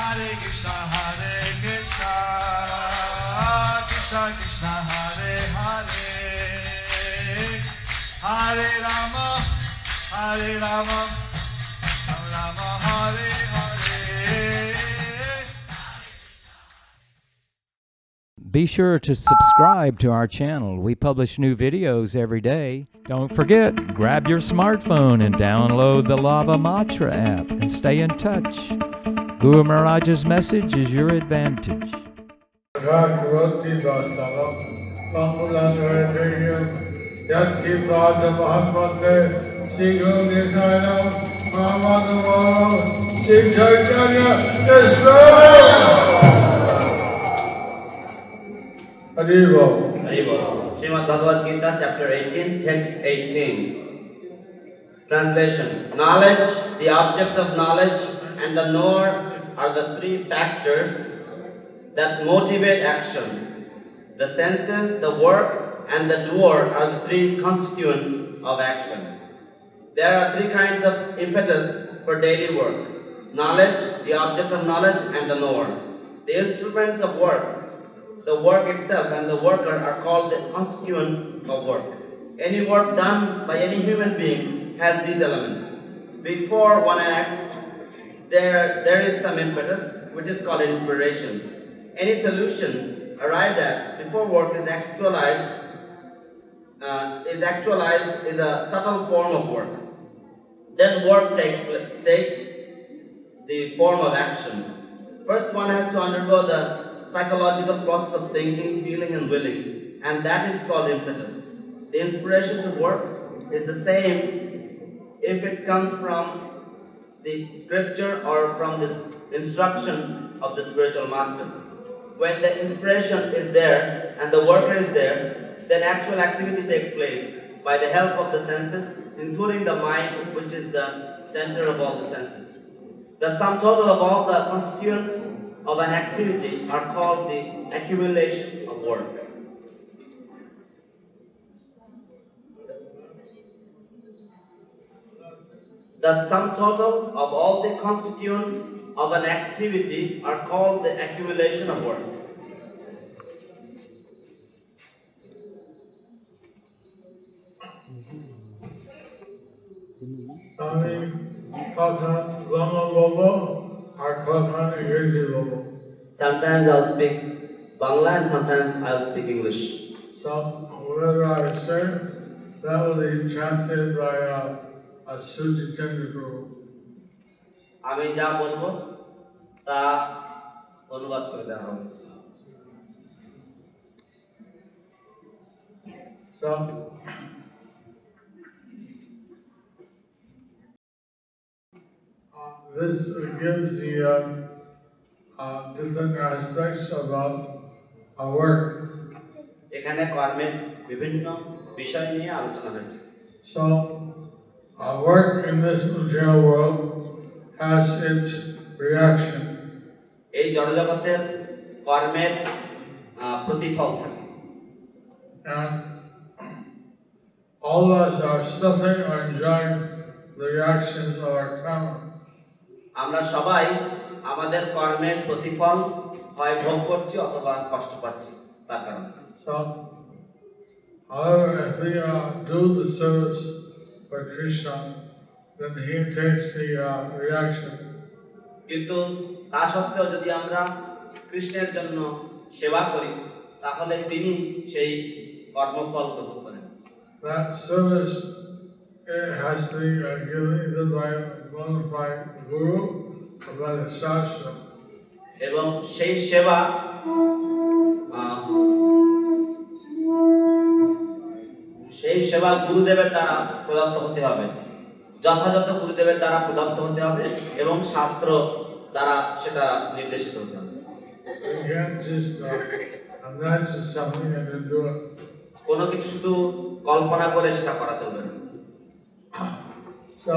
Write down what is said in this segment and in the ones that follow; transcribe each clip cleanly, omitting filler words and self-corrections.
Hare Krishna, Krishna Krishna, Hare Hare, Hare Rama, Rama Rama, Hare Hare. Be sure to subscribe to our channel. We publish new videos every day. Don't forget, grab your smartphone and download the Lava Matra app and stay in touch. Guru Maharaj's message is your advantage. Haribo. Srimad Bhagavad Gita, chapter 18, text 18. Translation. Knowledge, the object of knowledge, and the knower are the three factors that motivate action. The senses, the work, and the doer are the three constituents of action. There are three kinds of impetus for daily work. Knowledge, the object of knowledge, and the knower. The instruments of work, the work itself, and the worker are called the constituents of work. Any work done by any human being has these elements. Before one acts, there is some impetus, which is called inspiration. Any solution arrived at before work is actualized is a subtle form of work. Then work takes the form of action. First, one has to undergo the psychological process of thinking, feeling, and willing, and that is called impetus. The inspiration to work is the same if it comes from the scripture or from this instruction of the spiritual master. When the inspiration is there and the worker is there, then actual activity takes place by the help of the senses, including the mind, which is the center of all the senses. The sum total of all the constituents of an activity are called the accumulation of work. The sum total of all the constituents of an activity are called the accumulation of work. Sometimes I'll speak Bangla and sometimes I'll speak English. So whatever I say, that will be translated by Suji Guru. আমি যা বলবো তা অনুবাদ করে দেওয়া হবে। So this gives the different aspects about our work. এখানে কর্মের বিভিন্ন বিষয় নিয়ে আলোচনা হয়েছে। So our work in this material world has its reaction. এই জড়জগতের কর্মের প্রতিফল থাকে। And all of us are suffering or enjoying the reactions of our karma. আমরা সবাই আমাদের কর্মের প্রতিফল হয় ভোগ করছি অথবা কষ্ট পাচ্ছি তার কারণে। So, however, if we do the service for Krishna, then he takes the reaction. কিন্তু তা সত্ত্বেও যদি আমরা কৃষ্ণের জন্য সেবা করি তাহলে তিনি সেই কর্মফল গ্রহণ করেন। That service has to be given either by one by Guru or by the Shastra. এবং সেই সেবা গুরুদেবের দ্বারা প্রদত্ত হতে হবে, যথাযথ গুরুদেবের দ্বারা প্রদত্ত হতে হবে এবং শাস্ত্র দ্বারা সেটা নির্দেশিত হতে হবে। কোনো কিছু শুধু কল্পনা করে সেটা করা চলবে না। So,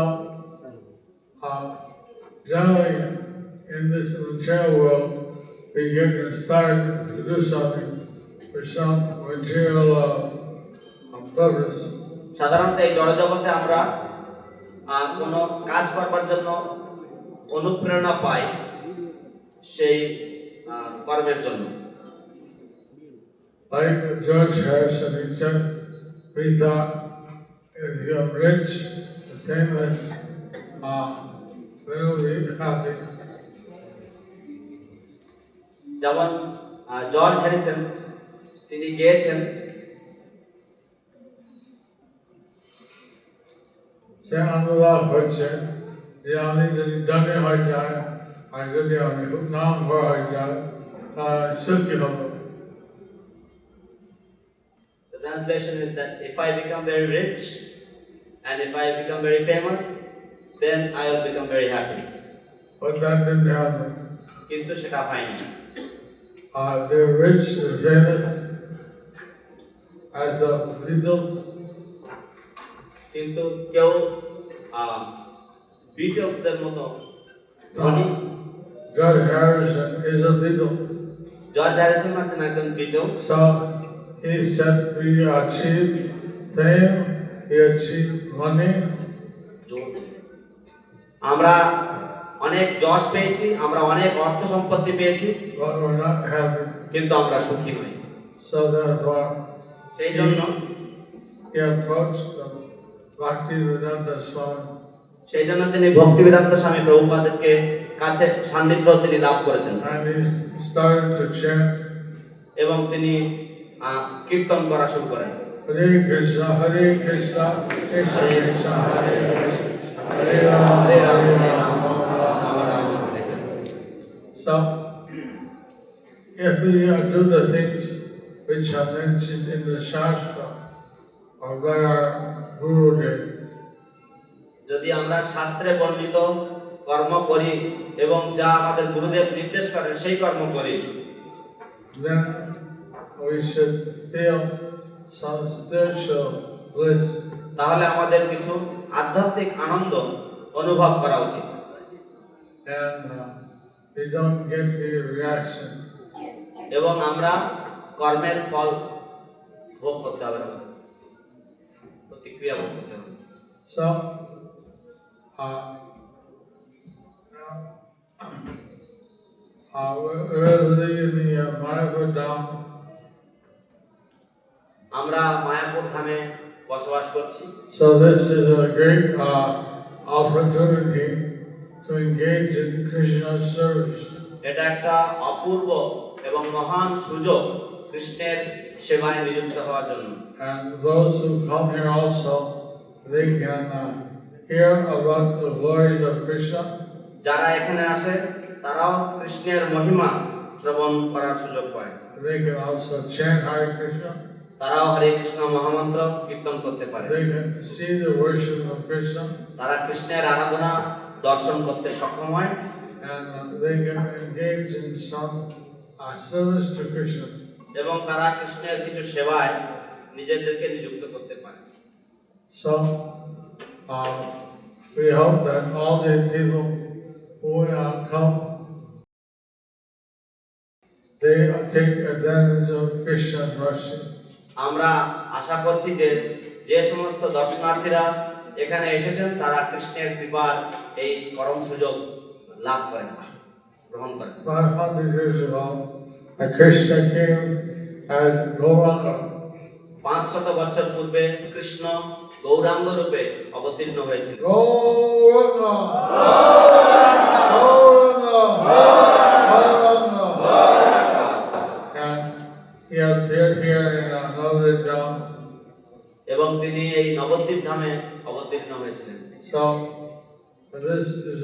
generally, in this material world, we get inspired to do something for some material purpose. সাধারণত এই জড়জগতে আমরা কোনো কাজ করবার জন্য অনুপ্রেরণা পাই সেই কর্মের জন্য। Like George Harrison, he said, we thought if you're rich, famous, we'll be happy. যেমন জর্জ হ্যারিসন তিনি গেয়েছেন, সে অনুভব হচ্ছে যে আমি যদি ধনী হয়ে যায় আর যদি আমি খুব নাম হয়ে যায় সুখী হব। The translation is that if I become very rich and if I become very famous, then I will become very happy. But that didn't happen. কিন্তু সেটা হয়নি। They're rich, they're famous, as the Beatles. কিন্তু কেউ বিটলসদের মতো ধনী। George Harrison is a Beatle. George Harrison হচ্ছেন একজন beetle. So he said we achieved fame, we achieved money. আমরা অনেক যশ পেয়েছি, আমরা অনেক অর্থ সম্পত্তি পেয়েছি, But we're not happy. কিন্তু আমরা সুখী নই। So therefore, সেই জন্য he approached the Bhaktivedanta Swami. সেই জন্য তিনি ভক্তিবেদান্ত স্বামী প্রভুপাদকে কাছে সান্নিধ্য তিনি লাভ করেছেন And he started to chant, এবং তিনি কীর্তন করা শুরু করেন। Hare Krishna, Hare Krishna, Krishna Krishna, Hare Hare, Hare Rama, Hare Ram, Hare Hare Rama, Ram, Rama Rama. Ram Ram, Hare Hare. So, if we do the things which are mentioned in the Shastra or by our Gurudev, যদি আমরা শাস্ত্রে বর্ণিত কর্ম করি এবং যা আমাদের গুরুদেব নির্দেশ করেন সেই কর্ম করি, then we should feel some spiritual bliss. তাহলে আমাদের কিছু আধ্যাত্মিক আনন্দ অনুভব করা উচিত And we don't get the reaction. এবং আমরা কর্মের ফল ভোগ করতে হবে না, প্রতিক্রিয়া ভোগ করতে হবে। So, we're living in Mayapur Dham. আমরা মায়াপুর ধামে বসবাস করছি। So this is a great opportunity to engage in Krishna service. এটা একটা অপূর্ব এবং মহান সুযোগ কৃষ্ণের সেবায় নিযুক্ত হওয়ার জন্য। And those who come here also, they can hear about the glories of Krishna. যারা এখানে আসে তারাও কৃষ্ণের মহিমা শ্রবণ করার সুযোগ পায়। They can also chant Hare Krishna. তারাও হরে কৃষ্ণ মহামন্ত্র কীর্তন করতে পারে। They can see the worship of Krishna. তারা কৃষ্ণের আরাধনা দর্শন করতে সক্ষম হয় And they can engage in some service to Krishna. এবং তারা কৃষ্ণের কিছু সেবায় নিজেদেরকে নিযুক্ত করতে পারে। So, we hope that all the people who come, they take advantage of Krishna's mercy. আমরা আশা করছি যে যে সমস্ত দর্শনার্থীরা এখানে এসেছেন তারা কৃষ্ণের কৃপার এই পরম সুযোগ লাভ করেন, গ্রহণ করেন। 500 years ago, Krishna came as Gauranga. 500 বছর পূর্বে কৃষ্ণ গৌরাঙ্গ রূপে অবতীর্ণ হয়েছিল। Gauranga! Gauranga! Gauranga! And he appeared here in another Dham. এবং তিনি এই নবদ্বীপ ধামে অবতীর্ণ হয়েছিলেন। So, this is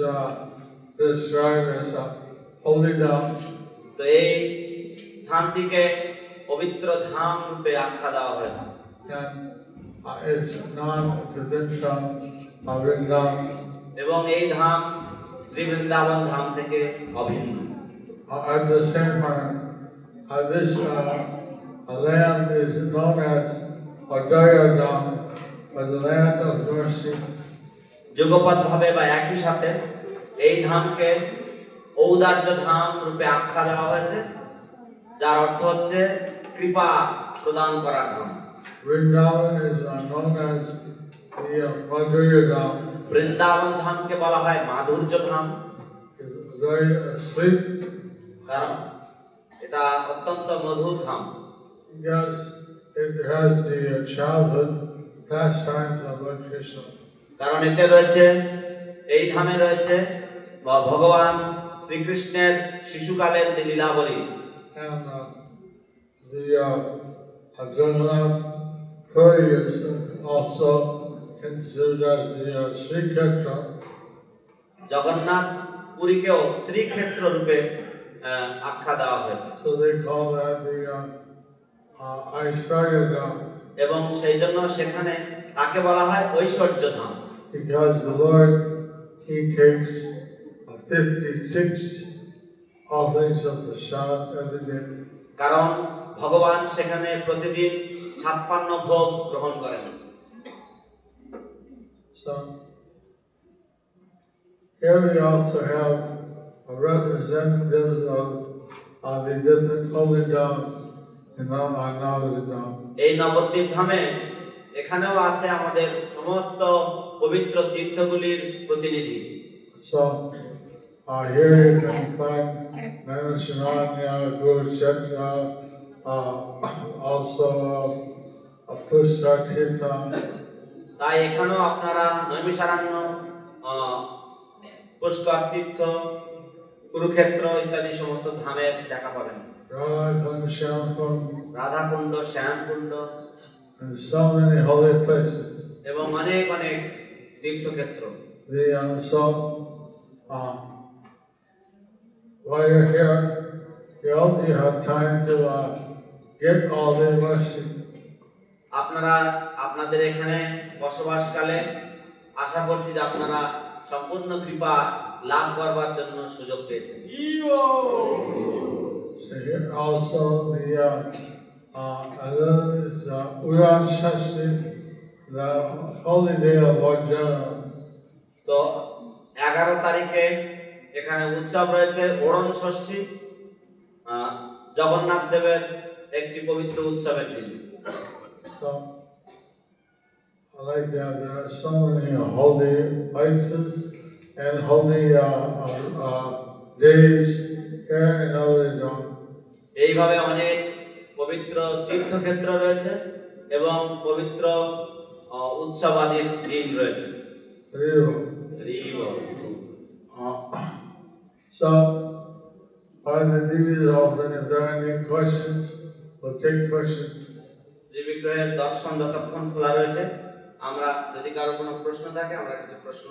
described as a holy Dham. তো এই স্থানটিকে পবিত্র ধাম রূপে আখ্যা দেওয়া হয়েছে। And it's non-different from Vrindavan. এবং এই ধাম শ্রী বৃন্দাবন ধাম থেকে অভিন্ন। At the same time, this land is known as Adaya Dham, or the land of mercy. যুগপৎ ভাবে বা একই সাথে এই ধামকে ঔদার্য ধাম রূপে আখ্যা দেওয়া হয়েছে, যার অর্থ হচ্ছে কৃপা প্রদান করার ধাম। Vrindavan is known as the Madhurya Dham. Vrindavan ধামকে বলা হয় মাধুর্য ধাম। very sweet কারণ এটা অত্যন্ত মধুর ধাম, because it has the childhood pastimes of Lord Krishna. কারণ এতে রয়েছে, এই ধামে রয়েছে ভগবান শ্রীকৃষ্ণের শিশুকালের যে লীলাবলী। And the Jagannath Puri is also considered as the Sri Kshetra. Jagannath পুরীকেও Srikshetra রূপে আখ্যা দেওয়া হয়েছে, So they call that the Aishwarya Dham, এবং সেই জন্য সেখানে তাকে বলা হয় ঐশ্বর্য ধাম, because the Lord, He takes 56 offerings of prasad every day. কারণ ভগবান সেখানে প্রতিদিন 56 ভোগ গ্রহণ করেন। So here we also have a representative of the different holy dhams in Navadvip Dham. এই নবদ্বীপ ধামে এখানেও আছে আমাদের সমস্ত পবিত্র তীর্থগুলির প্রতিনিধি। So here you can find Naimisharanya, Kurukshetra, also Pushkar Tirtha. তাই এখানেও আপনারা নৈমিষারণ্য, পুষ্কর তীর্থ, কুরুক্ষেত্র ইত্যাদি সমস্ত ধামের দেখা পাবেন। Radhakund, Shyamkund, Radhakund, Shyamkund and so many holy places. এবং অনেক অনেক তীর্থক্ষেত্র। So while you're here, you only have time to get all the mercy. আপনারা আপনাদের এখানে বসবাসকালে আশা করছি যে আপনারা সম্পূর্ণ কৃপা লাভ করবার জন্য সুযোগ পেয়েছেন। So here also the Uran Shashti, the holy day of Lord Jagannath. তো 11 তারিখে এখানে উৎসব রয়েছে ওড়ন ষষ্ঠী, জগন্নাথ দেবের একটি পবিত্র উৎসবের দিন। So like that, there are so many holy places and holy days here in Navadvip. এইভাবে অনেক পবিত্র তীর্থক্ষেত্র রয়েছে এবং পবিত্র উৎসবাদীর দিন রয়েছে। So, while the TV is open, if there are any questions, we'll take questions. যে বিগ্রহের দর্শন যতক্ষণ খোলা রয়েছে, আমরা যদি কারো কোনো প্রশ্ন থাকে আমরা কিছু প্রশ্ন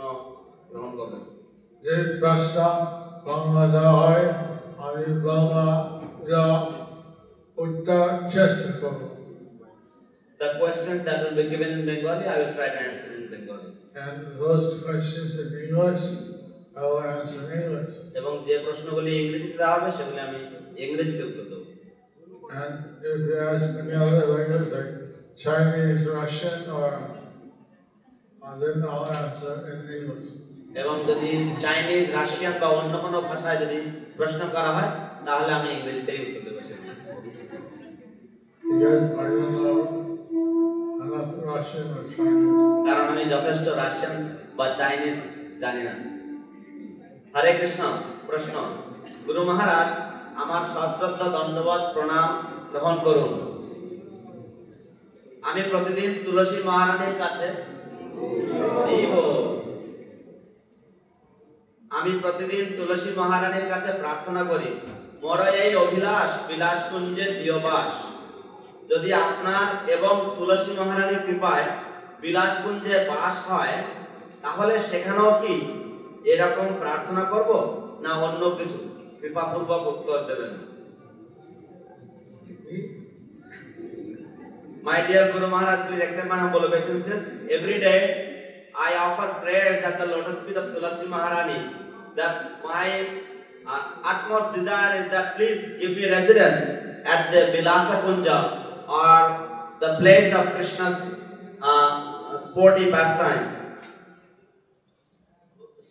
গ্রহণ করব। যে প্রশ্ন বাংলা দেওয়া হয়, আমি বাংলা উত্তর চেষ্টা করব। The questions that will be given in Bengali, I will try to answer in Bengali. And those questions in English, I will answer in English. এবং যে প্রশ্নগুলি ইংরেজিতে দেওয়া হবে সেগুলি আমি ইংরেজিতে উত্তর দেব। And if you ask any other language like Chinese, Russian, or then I'll answer in English. এবং যদি চাইনিজ, রাশিয়ান বা অন্য কোনো ভাষায় যদি প্রশ্ন করা হয় তাহলে আমি ইংরেজিতেই উত্তর দেব। Because I don't know enough Russian or Chinese. কারণ আমি যথেষ্ট রাশিয়ান বা চাইনিজ জানি না। হরে কৃষ্ণ। প্রশ্ন: গুরু মহারাজ, আমার সশ্রদ্ধ দণ্ডবত প্রণাম গ্রহণ করুন। আমি প্রতিদিন তুলসী মহারানীর কাছে প্রার্থনা করি, মোর এই অভিলাষ বিলাস কুঞ্জে দিয়বাস। যদি আপনার এবং তুলসী মহারানীর কৃপায় বিলাস কুঞ্জে বাস হয় তাহলে সেখানেও কি এরকম প্রার্থনা করব না অন্য কিছু? কৃপাপূর্বক উত্তর দেবেন। My dear Guru Maharaj, please accept my humble obeisances. Every day I offer prayers at the lotus feet of Tulasi Maharani that my utmost desire is that please give me residence at the Vilasa Kunja or the place of Krishna's sporty pastimes.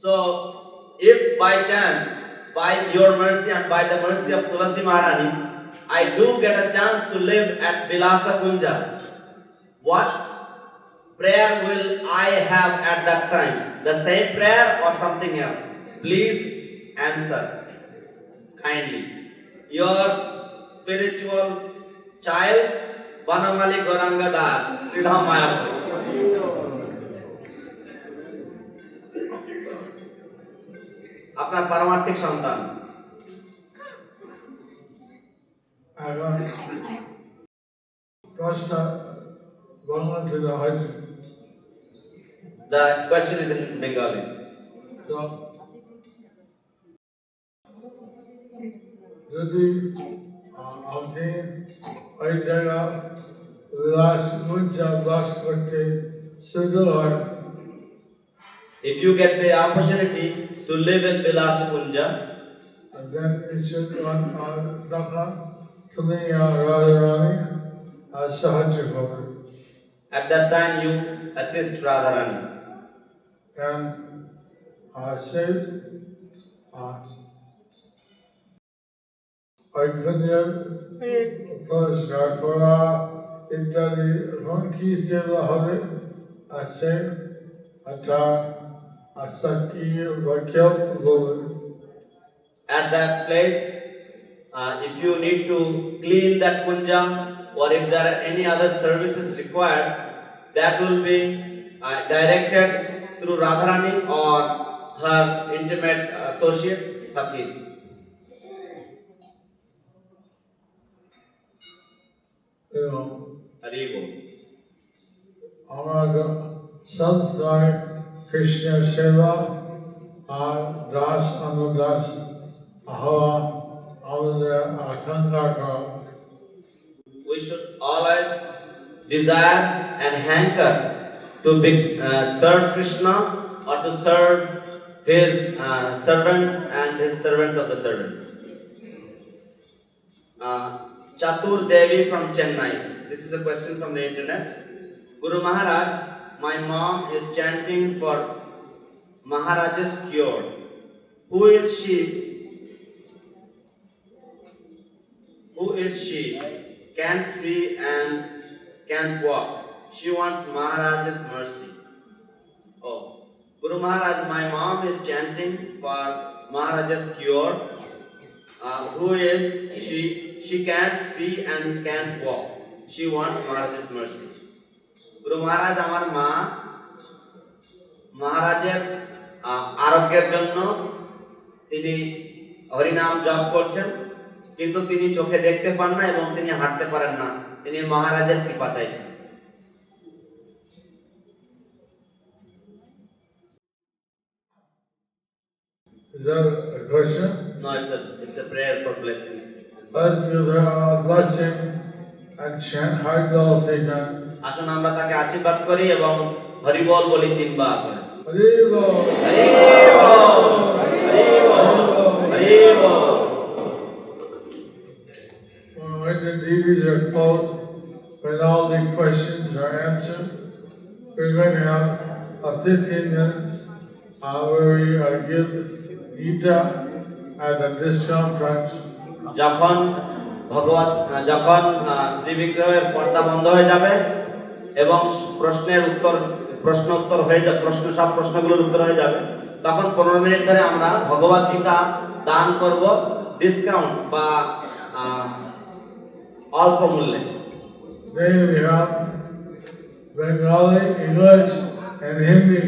So, if by chance, by your mercy and by the mercy of Tulasi Maharani, I do get a chance to live at Vilasa Kunja, what prayer will I have at that time? The same prayer or something else? Please answer kindly. Your spiritual child, Banamali Gauranga Das, Sridham Mayapur. আপনার পারমার্থিক সন্তান এখন প্রশ্ন বাংলাতে হয়েছে। The question is in Bengali. তো যদি আপনি ওই জায়গা বাস করতে সুযোগ হয়, If you get the opportunity to live in Vilas Kunja, then you should তখন তুমি রাধারানী সাহায্য করবে। at that time you assist Radharani. And সেই ঐশ্বর্য পরিষ্কার করা ইত্যাদি এখন কি সেবা হবে আছে এটা আশা কি বাক্য বলবে। At that place, if you need to clean that kunja or if there are any other services required, that will be directed through Radharani or her intimate associates, Sakhis. এবং Haribo. আমার সংস্কার কৃষ্ণের সেবা আর দাস অনুদাস হওয়া আমাদের আকাঙ্ক্ষা করা। We should always desire and hanker to serve Krishna or to serve his servants and his servants of the servants. Chatur Devi from Chennai. This is a question from the internet. Guru Maharaj, my mom is chanting for Maharaj's cure. Who is she? Who is she? Can't see and can't walk. She wants Maharaj's mercy. Oh, Guru Maharaj, my mom is chanting for Maharaj's cure. Who is she? She can't see and can't walk. She wants Maharaj's mercy. Guru Maharaj, আমার মা মহারাজের আরোগ্যের জন্য তিনি হরিনাম জপ করছেন, কিন্তু তিনি চোখে দেখতে পান না এবং তিনি হাঁটতে পারেন না। তিনি মহারাজের কৃপা চাইছেন। Is that a question? No, it's a prayer for blessings. Let's give her a blessing and chant Hari Bol again. আসুন আমরা তাকে আশীর্বাদ করি এবং হরি বল বলি 3 বার করে। Hari Bol! Hari ball, Hari ball, Hari ball. When the deities are closed, when all the questions are answered, we're going to have a 15 minutes where we give Gita at a discount price. যখন শ্রী বিগ্রহের পর্দা বন্ধ হয়ে যাবে এবং প্রশ্ন উত্তর হয়ে যাবে, সব প্রশ্নগুলোর উত্তর হয়ে যাবে, তখন 15 মিনিট ধরে আমরা ভগবত গীতা দান করব ডিসকাউন্ট বা অল্প মূল্যে। Then we have Bengali, English, and Hindi.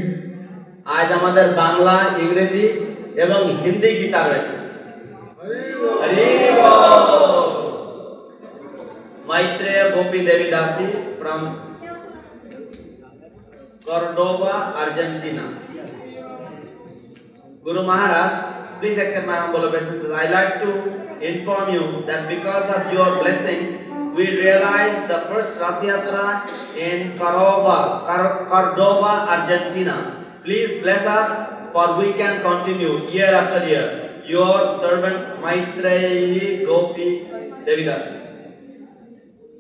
আজ আমাদের বাংলা, ইংরেজি এবং হিন্দি গীতা রয়েছে। হরি বল। Maitreya Gopi Devi Dasi from Cordova, Argentina. Guru Maharaj, please accept my humble obeisances. I like to inform you that because of your blessing, we realized the first Rath Yatra in Cordova, Argentina. Please bless us, for we can continue year after year. Your servant Maitreya Gopi Devi Dasi.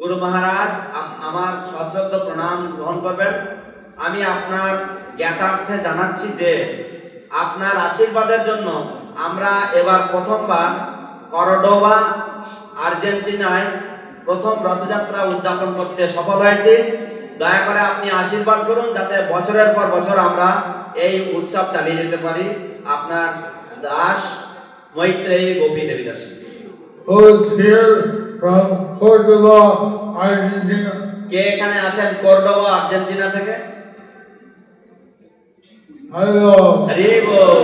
গুরু মহারাজ, আমার সশ্রদ্ধ প্রণাম গ্রহণ করবেন। আমি আপনার জ্ঞাতার্থে জানাচ্ছি যে আপনার আশীর্বাদের জন্য আমরা এবার প্রথমবার করডোবা, আর্জেন্টিনায় প্রথম রথযাত্রা উদযাপন করতে সফল হয়েছি। দয়া করে আপনি আশীর্বাদ করুন যাতে বছরের পর বছর আমরা এই উৎসব চালিয়ে যেতে পারি। আপনার দাস মৈত্রেয়ী গোপী দেবী দাসী। Who's here from Córdoba, Argentina? কে এখানে আছেন কর্ডোবা আর্জেন্টিনা থেকে? Hello. Hari ball.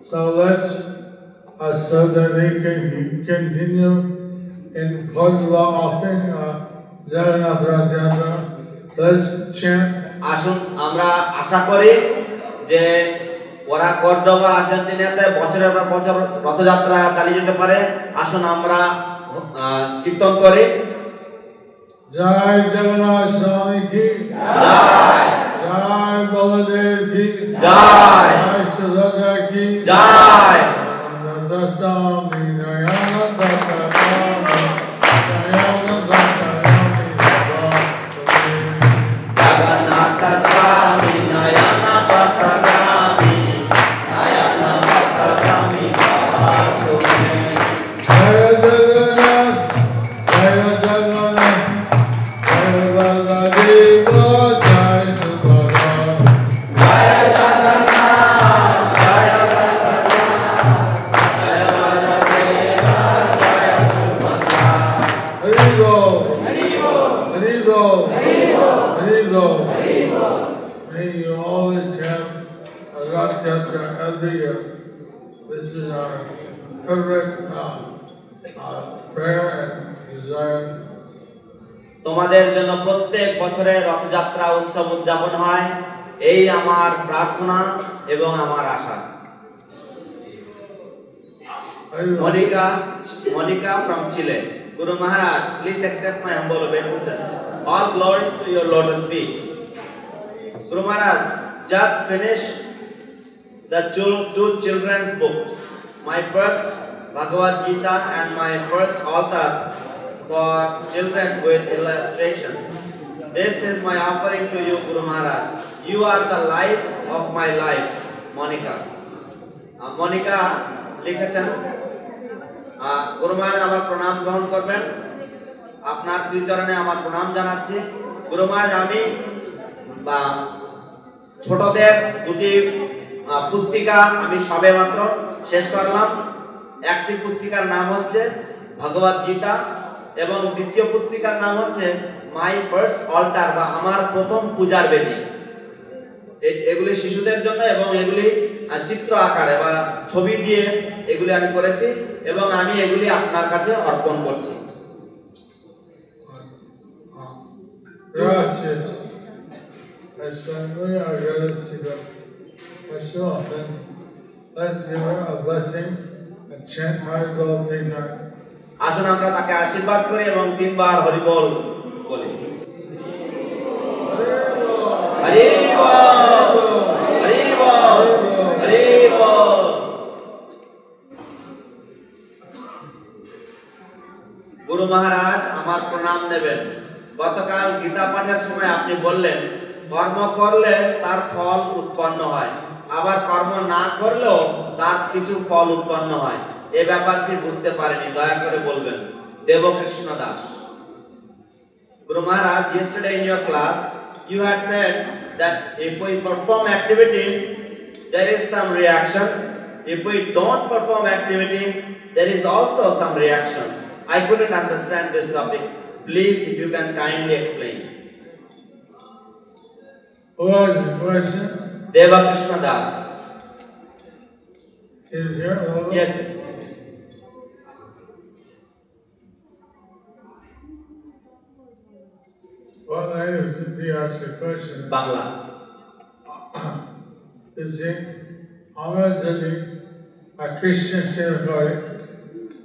So let's, so that they can continue in Córdoba offering Jagannath Rath Yatra. Let's chant. আসুন আমরা আশা করি যে ওরা কর্ডোবা আর্জেন্টিনাতে বছরের পর বছর রথযাত্রা চালিয়ে যেতে পারে। আসুন আমরা কীর্তন করি। Jai Jagannath Swami ki জয় Jai Baladev ki জয় Jai Subhadra ki জয় Nanda Swami Nayana Dattayami Nayana Dattayami Jagannath স্বামী নয়ন পথগামী নয়ন পথগামী বাবা তুমি। Jaya Jagannath Jaya Jagannath Jaya Baladeva Jai Subhadra Joy Jagannath Joy Joy বলদেবা Joy Subhadra. Hari Bol Hari ball Hari Bol Hari ball Hari Bol Hari ball. May you always have a Rath Yatra every year. This is our favorite prayer and desire. তোমাদের জন্য প্রত্যেক বছরে রথযাত্রা উৎসব উদযাপন হয়, এই আমার প্রার্থনা এবং আমার আশা। Hari Bol. Monica from Chile. Guru Maharaj, please accept my humble obeisances. All glories to your lotus feet. Guru Maharaj, just finish the two children's books. My first Bhagavad Gita and my first altar for children with illustrations. This is my offering to you, Guru Maharaj. You are the life of my life, Monica. Monica লিখেছেন, গুরু মহারাজ আমার প্রণাম গ্রহণ করবেন। আপনার শ্রীচরণে আমার প্রণাম জানাচ্ছি। গুরু মহারাজ, আমি ছোটদের দুটি পুস্তিকা আমি সবে মাত্র শেষ করলাম। একটি পুস্তিকার নাম হচ্ছে ভগবদ গীতা এবং দ্বিতীয় পুস্তিকার নাম হচ্ছে মাই ফার্স্ট অল্টার বা আমার প্রথম পূজার বেদী। এগুলি শিশুদের জন্য এবং এগুলি চিত্র আকারে বা ছবি দিয়ে এগুলি আমি করেছি এবং আমি এগুলি আপনার কাছে অর্পণ করছি। Gracias. Hasta muy agradecido. So then, let's give her a blessing and chant Hari Bol 3 times. আসুন আমরা তাকে আশীর্বাদ করি এবং তিনবার হরি বল বলি। হরি বল হরি বল হরি বল। গুরু মহারাজ আমার প্রণাম নেবেন। গতকাল গীতা পাঠের সময় আপনি বললেন কর্ম করলে তার ফল উৎপন্ন হয়, আবার কর্ম না করলেও তার কিছু ফল উৎপন্ন হয়। এই ব্যাপারটি বুঝতে পারেনি, দয়া করে বলবেন। Debkrishna Das. Guru Maharaj, yesterday in your class you had said that if we perform activity there is some reaction, if we don't perform activity there is also some reaction. I couldn't understand this topic. Please, if you can kindly explain. Who was the question? Devakrishna Das. Is here? Hello? Yes, yes. What language did he ask the question? Bangla. You see, আমরা যদি খ্রিস্টান সেবা করি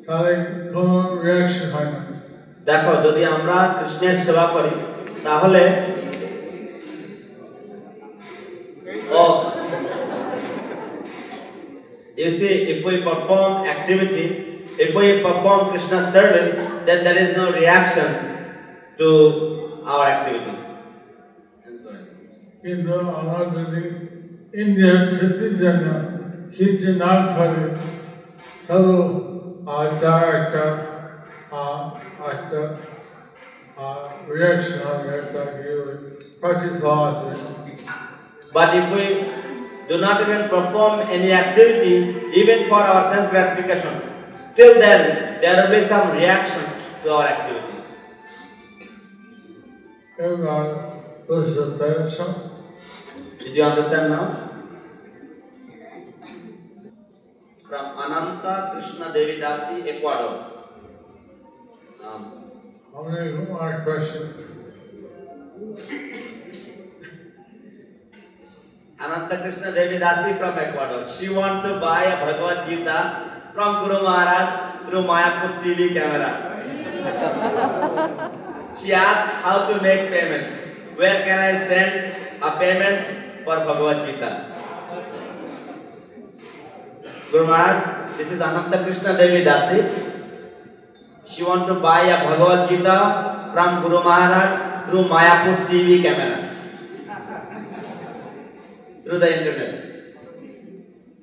তাহলে কোনো reaction হয় না। দেখো, যদি আমরা কৃষ্ণের সেবা করি তাহলে you see, if we perform activity, if we perform Krishna's service, then there is no reactions to our activities. I'm sorry. কিন্তু আমরা যদি ইন্ডিয়ার ক্ষেত্রের জন্য কিছু না করে তাহলে তার একটা রিয়াকশন হবে, একটা প্রতিফল আসবে। But if we do not even perform any activity even for our sense gratification, still then there will be some reaction to our activity. Everyone lose attention. Did you understand now? From Ananta Krishna Devi Dasi, Ecuador. How many more questions? Ananta Krishna Devi Dasi from Ecuador. She want to buy a Bhagavad Gita from Guru Maharaj through Mayapur TV camera. She asked how to make payment. Where can I send a payment for Bhagavad Gita? Guru Maharaj, this is Ananta Krishna Devi Dasi. She want to buy a Bhagavad Gita from Guru Maharaj through Mayapur TV camera. Through the internet.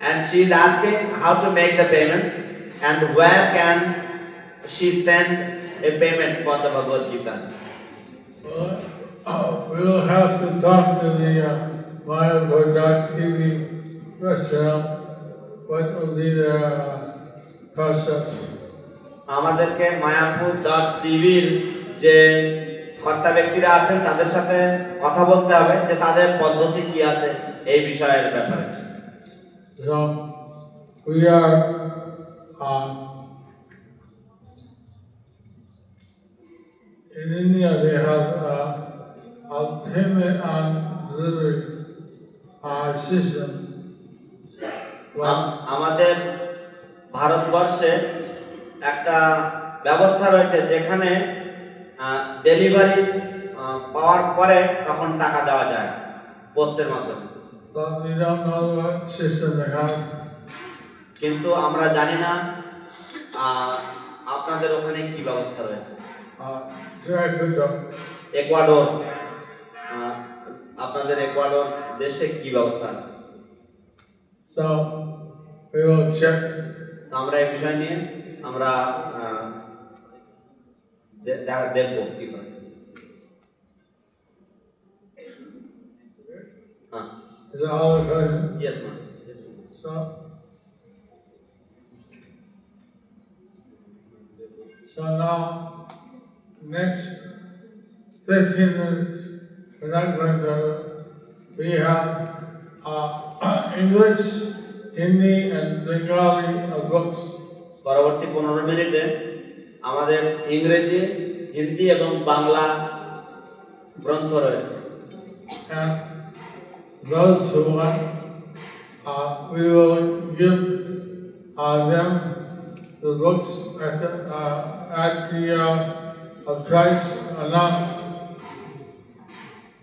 And she is asking how to make the payment and where can she send a payment for the Bhagavad Gita. We'll have to talk to the Mayapur.tv restaurant. What will be the process? আমাদেরকে মায়াপুর.টিভির যে কর্তা ব্যক্তিরা আছেন তাদের সাথে কথা বলতে হবে যে তাদের পদ্ধতি কি আছে এই বিষয়ের ব্যাপারে। So we are in India. They have a payment on delivery system. আমাদের ভারতবর্ষে একটা ব্যবস্থা রয়েছে যেখানে ডেলিভারি পাওয়ার পরে তখন টাকা দেওয়া যায় পোস্টের মাধ্যমে। But we don't know what system they have. কিন্তু আমরা জানি না আপনাদের ওখানে কি ব্যবস্থা রয়েছে। একুয়াডোর, আপনাদের একুয়াডোর দেশে কি ব্যবস্থা আছে? So we will check. আমরা এই বিষয় নিয়ে আমরা দেখবো কি করে। Is that all the questions? Yes, ma'am. So now, next 15 minutes, we're not going to, we have English, Hindi and Bengali books. পরবর্তী 15 মিনিটে আমাদের ইংরেজি, হিন্দি এবং বাংলা গ্রন্থ রয়েছে। And those who want, we will give them the books at the price enough.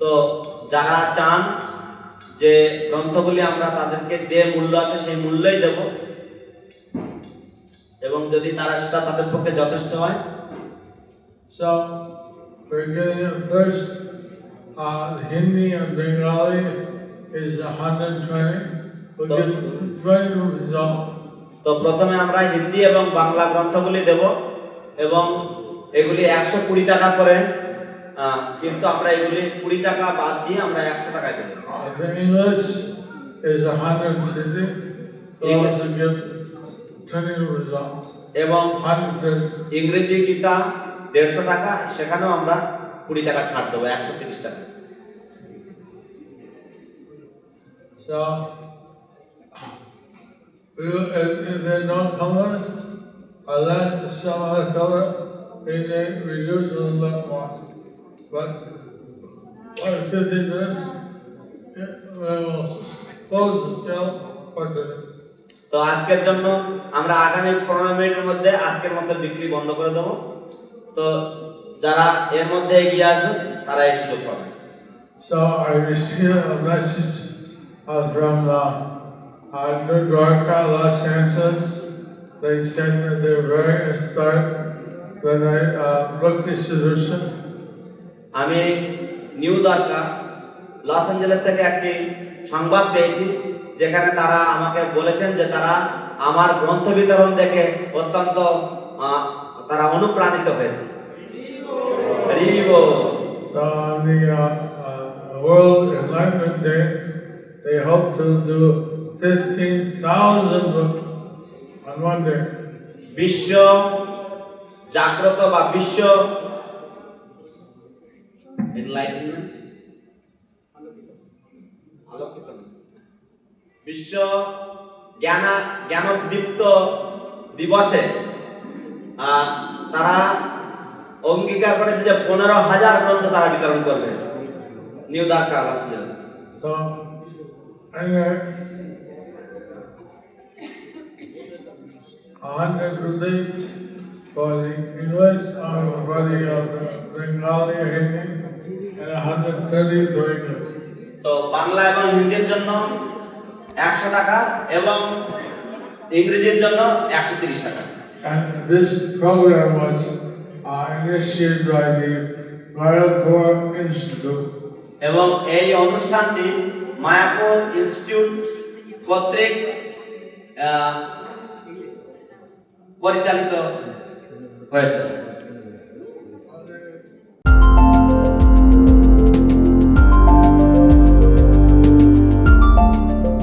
তো যারা চান যে গ্রন্থগুলি আমরা তাদেরকে যে মূল্য আছে সেই মূল্যই দেব এবং যদি তারা সেটা তাদের পক্ষে যথেষ্ট হয়। So we're getting it first. Hindi and Bengali is 120. We'll get 20 results. তো প্রথমে আমরা হিন্দি এবং বাংলা গ্রন্থগুলি দেব এবং এগুলি 120 টাকা করে, কিন্তু আমরা এগুলি 20 টাকা বাদ দিয়ে আমরা 100 টাকায় দেব। The English is 150. We'll also give 20 results. এবং 150. ইংরেজি গীতা 150 টাকা, সেখানেও আমরা 20 টাকা ছাড় দেবো, 130 টাকা। So if they don't cover it, or let some other cover it, they may reduce a little bit more. But 15 minutes, we will close the sale for today. তো আজকের জন্য আমরা আগামী 15 মিনিটের মধ্যে আজকের মতো বিক্রি বন্ধ করে দেবো। তো যারা এর মধ্যে এগিয়ে আসবে তারা এই সুযোগ পাবে। So I received a message from New Dwarka, Los Angeles. They said that they were very inspired when they looked at the solution. আমি নিউ দ্বারকা, লস অ্যাঞ্জেলেস থেকে একটি সংবাদ পেয়েছি যেখানে তারা আমাকে বলেছেন যে তারা আমার গ্রন্থ বিতরণ দেখে অত্যন্ত তারা অনুপ্রাণিত হয়েছে। So on the World Enlightenment Day, they hope to do 15,000 books on one day. বিশ্ব জাগ্রত বা বিশ্ব এনলাইটেনমেন্ট বিশ্ব জ্ঞানোদ্দীপ্ত দিবসে তারা অঙ্গীকার করেছে যে 15,000 গ্রন্থ তারা বিতরণ করবে new Dwarka লাসিয়াস। So, anyway, 100 rupees for the English or body of the Bengali or Hindi, and 130 for English. তো বাংলা এবং হিন্দির জন্য 100 টাকা এবং ইংরেজির জন্য 130 টাকা। And this program was initiated by the Mayapur Institute. এবং এই অনুষ্ঠানটি মায়াপুর ইনস্টিটিউট কর্তৃক পরিচালিত হয়েছে।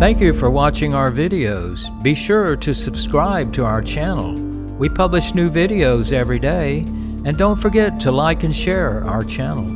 Thank you for watching our videos. Be sure to subscribe to our channel. We publish new videos every day, and don't forget to like and share our channel.